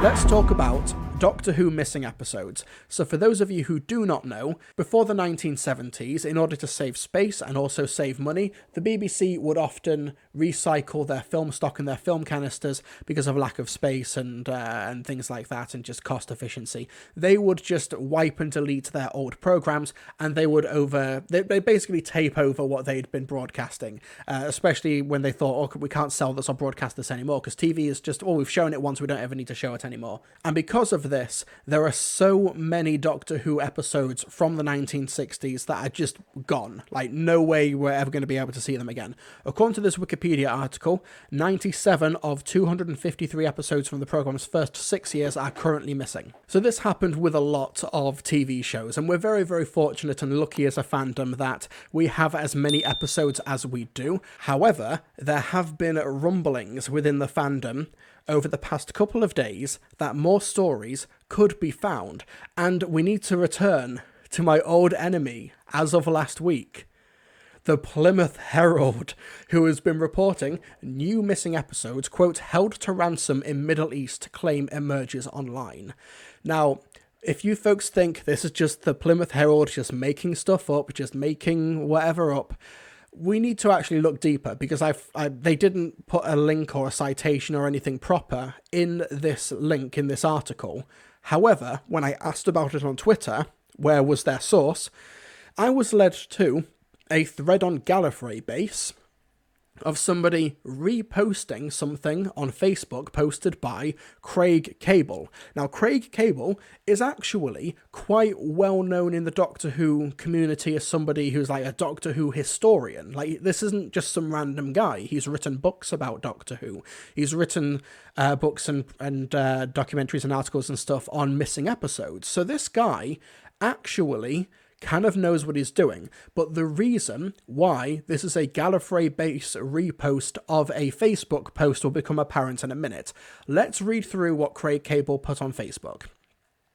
let's talk about Doctor Who missing episodes. So for those of you who do not know, before the 1970s, in order to save space and also save money, the BBC would often recycle their film stock and their film canisters because of lack of space and things like that, and just cost efficiency. They would just wipe and delete their old programs, and they would they basically tape over what they'd been broadcasting, especially when they thought, oh, we can't sell this or broadcast this anymore, because TV is just, we've shown it once, we don't ever need to show it anymore. And because of this, there are so many Doctor Who episodes from the 1960s that are just gone. Like, no way we're ever going to be able to see them again. According to this Wikipedia article, 97 of 253 episodes from the programme's first 6 years are currently missing. So this happened with a lot of TV shows, and we're very, very fortunate and lucky as a fandom that we have as many episodes as we do. However, there have been rumblings within the fandom over the past couple of days that more stories could be found, and we need to return to my old enemy as of last week, the Plymouth Herald, who has been reporting new missing episodes, quote, held to ransom in Middle East claim emerges online. Now, if you folks think this is just the Plymouth Herald just making stuff up, just making whatever up, we need to actually look deeper, because they didn't put a link or a citation or anything proper in this link in this article. However, when I asked about it on Twitter, where was their source, I was led to a thread on Gallifrey Base of somebody reposting something on Facebook posted by Craig Cable. Now, Craig Cable is actually quite well known in the Doctor Who community as somebody who's like a Doctor Who historian. Like, this isn't just some random guy. He's written books about Doctor Who. He's written books and documentaries and articles and stuff on missing episodes. So this guy actually kind of knows what he's doing, but the reason why this is a Gallifrey Base repost of a Facebook post will become apparent in a minute. Let's read through what Craig Cable put on Facebook.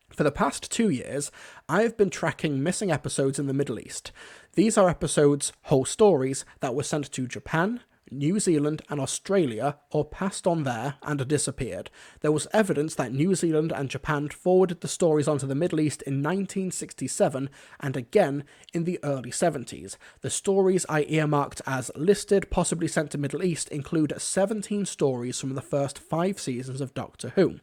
For the past 2 years, I have been tracking missing episodes in the Middle East. These are episodes, whole stories, that were sent to Japan, New Zealand and Australia, or passed on there and disappeared. There was evidence that New Zealand and Japan forwarded the stories onto the Middle East in 1967 and again in the early 70s. The stories I earmarked as listed, possibly sent to Middle East, include 17 stories from the first 5 seasons of Doctor Who.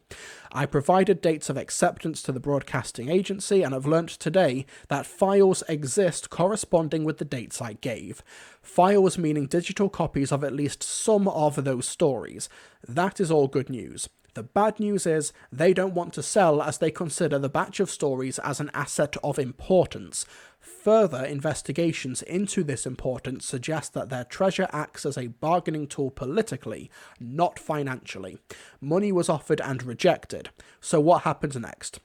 I provided dates of acceptance to the broadcasting agency and have learnt today that files exist corresponding with the dates I gave. Files meaning digital copies of at least some of those stories. That is all good news. The bad news is they don't want to sell, as they consider the batch of stories as an asset of importance. Further investigations into this importance suggest that their treasure acts as a bargaining tool politically, not financially. Money was offered and rejected. So what happens next?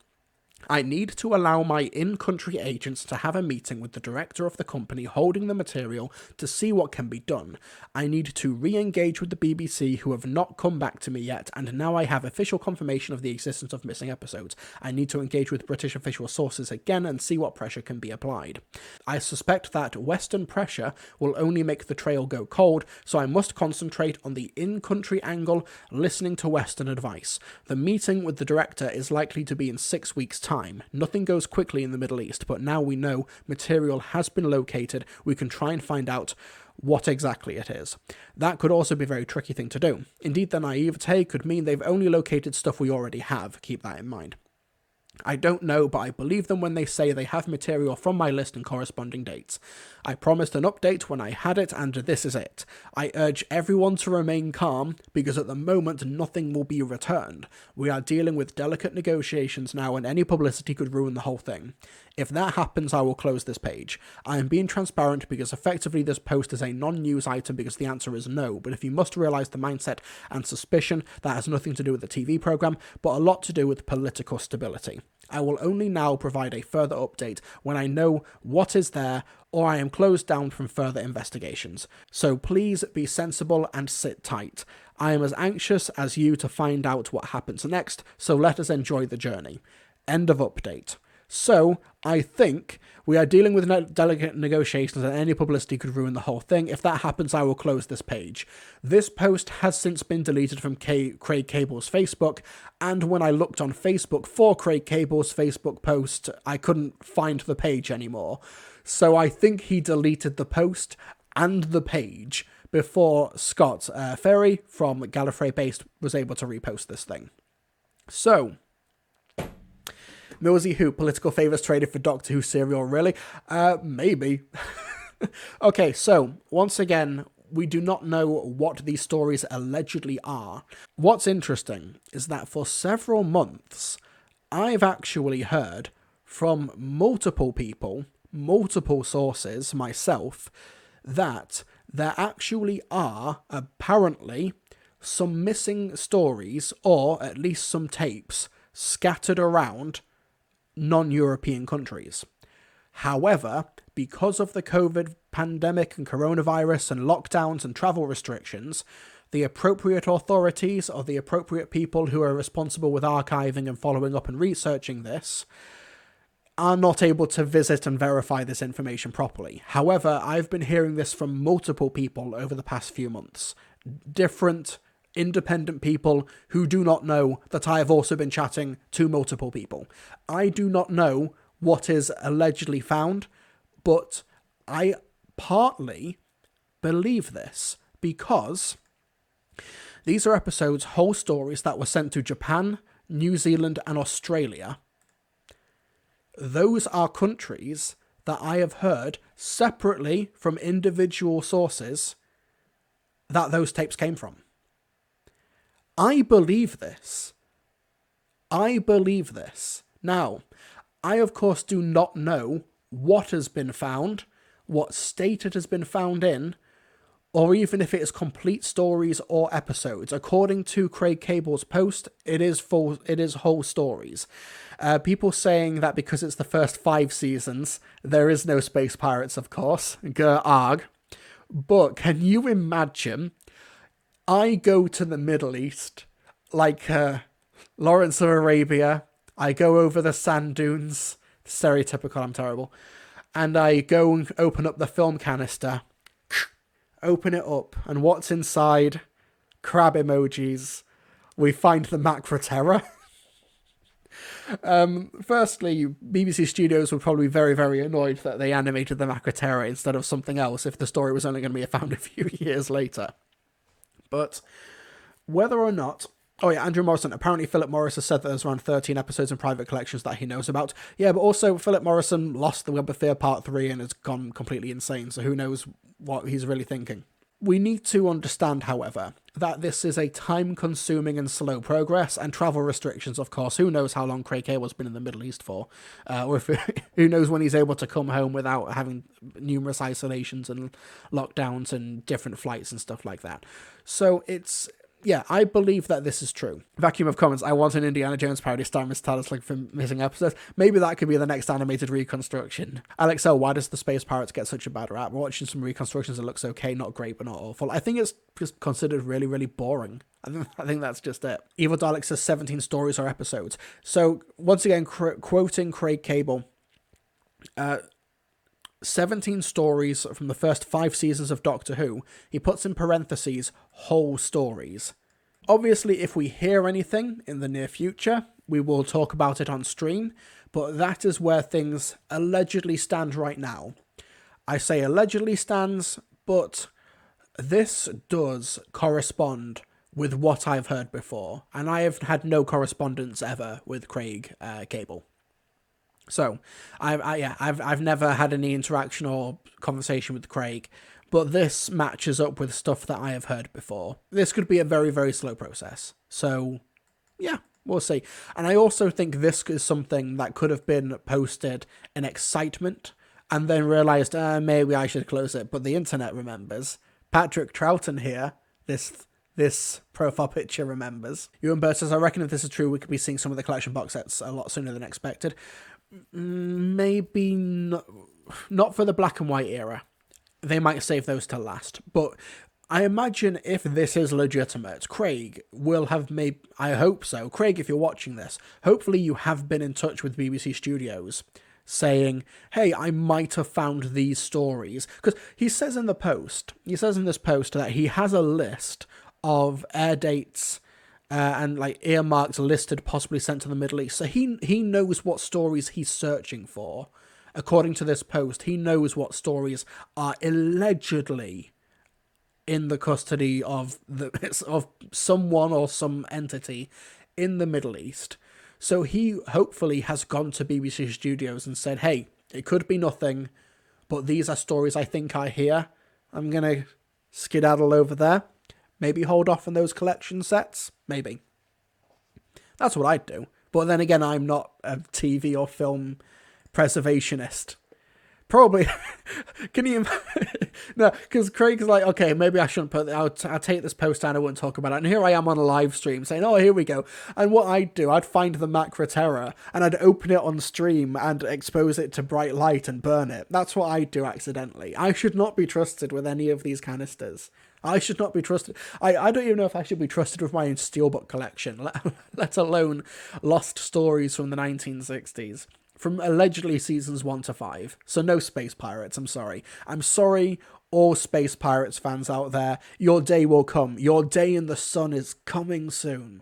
I need to allow my in-country agents to have a meeting with the director of the company holding the material to see what can be done. I need to re-engage with the BBC, who have not come back to me yet, and now I have official confirmation of the existence of missing episodes. I need to engage with British official sources again and see what pressure can be applied. I suspect that Western pressure will only make the trail go cold, so I must concentrate on the in-country angle, listening to Western advice. The meeting with the director is likely to be in 6 weeks' time. Nothing goes quickly in the Middle East, but now we know material has been located, we can try and find out what exactly it is. That could also be a very tricky thing to do. Indeed, the naivete could mean they've only located stuff we already have. Keep that in mind. I don't know, but I believe them when they say they have material from my list and corresponding dates. I promised an update when I had it, and this is it. I urge everyone to remain calm, because at the moment nothing will be returned. We are dealing with delicate negotiations now, and any publicity could ruin the whole thing. If that happens, I will close this page. I am being transparent because effectively this post is a non-news item because the answer is no, but if you must realise the mindset and suspicion, that has nothing to do with the TV programme, but a lot to do with political stability. I will only now provide a further update when I know what is there, or I am closed down from further investigations. So please be sensible and sit tight. I am as anxious as you to find out what happens next, so let us enjoy the journey. End of update. So I think we are dealing with delicate negotiations, and any publicity could ruin the whole thing. If that happens, I will close this page. This post has since been deleted from Craig Cable's Facebook, and when I looked on Facebook for Craig Cable's Facebook post, I couldn't find the page anymore. So I think he deleted the post and the page before Scott Ferry from Gallifrey Based was able to repost this thing. So, Millsy who? Political favours traded for Doctor Who serial, really? Maybe. Okay, so, once again, we do not know what these stories allegedly are. What's interesting is that for several months, I've actually heard from multiple people, multiple sources, myself, that there actually are, apparently, some missing stories, or at least some tapes, scattered around non-European countries. However, because of the COVID pandemic and coronavirus and lockdowns and travel restrictions, the appropriate authorities or the appropriate people who are responsible with archiving and following up and researching this are not able to visit and verify this information properly. However, I've been hearing this from multiple people over the past few months. Different independent people who do not know that I have also been chatting to multiple people. I do not know what is allegedly found, but I partly believe this because these are episodes, whole stories that were sent to Japan, New Zealand, and Australia. Those are countries that I have heard separately from individual sources that those tapes came from. I believe this. Now, I of course do not know what has been found, what state it has been found in, or even if it is complete stories or episodes. According to Craig Cable's post, it is whole stories. People saying that because it's the first 5 seasons, there is no space pirates, of course. Arg. But can you imagine, I go to the Middle East, like Lawrence of Arabia, I go over the sand dunes, stereotypical, I'm terrible, and I go and open up the film canister, open it up, and what's inside? Crab emojis. We find the Macra Terror. Firstly, BBC Studios would probably be very, very annoyed that they animated the Macra Terror instead of something else if the story was only going to be found a few years later. But whether or not... Oh yeah, Andrew Morrison. Apparently Philip Morris has said that there's around 13 episodes in private collections that he knows about. Yeah, but also Philip Morrison lost The Web of Fear Part 3 and has gone completely insane, so who knows what he's really thinking. We need to understand, however, that this is a time-consuming and slow progress, and travel restrictions, of course. Who knows how long Craig Cable's been in the Middle East for, or if who knows when he's able to come home without having numerous isolations and lockdowns and different flights and stuff like that. So it's... Yeah, I believe that this is true. Vacuum of comments. I want an Indiana Jones parody starring Miss Talos like for missing episodes. Maybe that could be the next animated reconstruction. Alex L, why does the Space Pirates get such a bad rap? We're watching some reconstructions. It looks okay, not great, but not awful. I think it's just considered really, really boring. I think that's just it. Evil Dalek says 17 stories or episodes. So, once again, quoting Craig Cable, 17 stories from the first 5 seasons of Doctor Who. He puts in parentheses, whole stories. Obviously, if we hear anything in the near future, we will talk about it on stream, but that is where things allegedly stand right now. I say allegedly stands, but this does correspond with what I've heard before, and I have had no correspondence ever with Craig Cable. So, I've never had any interaction or conversation with Craig, but this matches up with stuff that I have heard before. This could be a very, very slow process. So, yeah, we'll see. And I also think this is something that could have been posted in excitement and then realised, maybe I should close it. But the internet remembers. Patrick Troughton here, this profile picture remembers. Ewan Burt says, I reckon if this is true, we could be seeing some of the collection box sets a lot sooner than expected. Maybe not for the black and white era. They might save those till last. But I imagine if this is legitimate, Craig will have made, I hope so. Craig, if you're watching this, hopefully you have been in touch with BBC Studios saying, hey, I might have found these stories. Because he says in this post that he has a list of air dates and like earmarks listed, possibly sent to the Middle East. So he knows what stories he's searching for. According to this post, he knows what stories are allegedly in the custody of someone or some entity in the Middle East. So he hopefully has gone to BBC Studios and said, hey, it could be nothing, but these are stories I think I hear. I'm going to skedaddle over there. Maybe hold off on those collection sets. Maybe. That's what I'd do. But then again, I'm not a TV or film preservationist. Probably. Can you? No, because Craig's like, okay, maybe I shouldn't put. I'll take this post down. I wouldn't talk about it. And here I am on a live stream saying, oh, here we go. And what I'd do, I'd find the Macra Terror and I'd open it on stream and expose it to bright light and burn it. That's what I'd do accidentally. I should not be trusted with any of these canisters. I should not be trusted. I don't even know if I should be trusted with my own steelbook collection, let alone lost stories from the 1960s. From allegedly seasons 1 to 5. So no Space Pirates, I'm sorry. I'm sorry, all Space Pirates fans out there. Your day will come. Your day in the sun is coming soon.